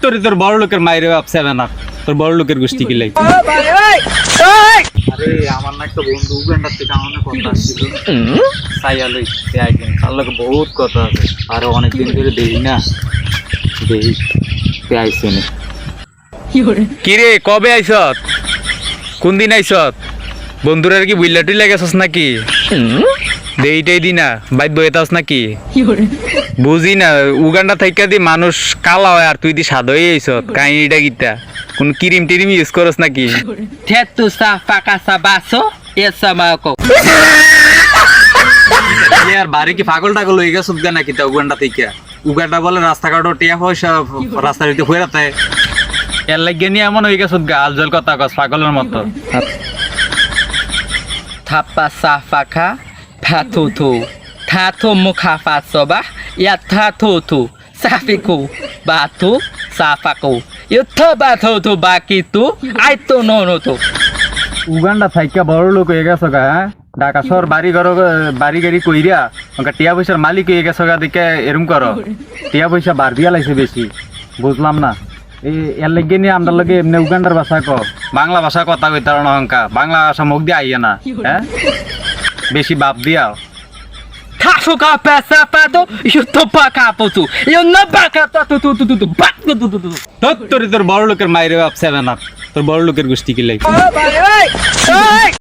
তোর বড় লোকের মাইরে ভাবছে না তোর বড় লোকের গোষ্ঠী কি লাগে আরে আমার না একটা বন্ধু উগান্ডা থেকে আমাকে কথা আসছিল সাইয়ালই একদিন তার লোক বহুত কথা আছে আর অনেকদিন ধরে দেই না দেই আইছে না কি রে কবে আইছত কোন দিন আইছত বন্ধুরার কি বুইলা টুইলা গেছস নাকি দেইটাই দি না বাইত বইতাস নাকি বুঝি না উগান্ডা থাইকা দি মানুষ কালা হয় আর তুই দি সাদা হয়ে আইছত কাহিনীটা গীতা কোন ক্রিম টিরিম ইউজ করস নাকি Tetu sa fakasa baso, esa mako. আর বাড়ি কি পাগল টাগল হয়ে গেছ উগা নাকি তা উগান্ডা থেকে উগান্ডা বলে রাস্তাঘাট টিয়া পয়সা রাস্তার ভিতরে হয়ে রাতে এর লাগে নিয়ে এমন হয়ে গেছ গা আলজল কথা কস পাগলের মতো Tapa sa faka, patutu. Tatu mukha fasoba, ya tatutu. Safiku, batu, safaku. Yuta batutu bakitu, aito no no to. Uganda থাইকা বড় লোক হয়ে গেছ গা হ্যাঁ ঢাকা শহর বাড়ি গাড়ি কইরা ওকে টিয়া পয়সার মালিক হয়ে গেছ গা দেখে এরম করো টিয়া পয়সা বার দিয়া লাইছে বেশি বুঝলাম না এর লাগে নিয়ে আমরা লগে এমনি উগান্ডার ভাষা ক বাংলা ভাষা কথা কইতার অহংকা বাংলা ভাষা মুখ দিয়ে আইয়া না হ্যাঁ বেশি বাপ দিয়াও Tasuka pesa pato, yuto baka putu. You no baka tu bak tu. তোর বড় লোকের মাইরে ভাবছে না তোর বড় লোকের গোষ্ঠী কি লাগে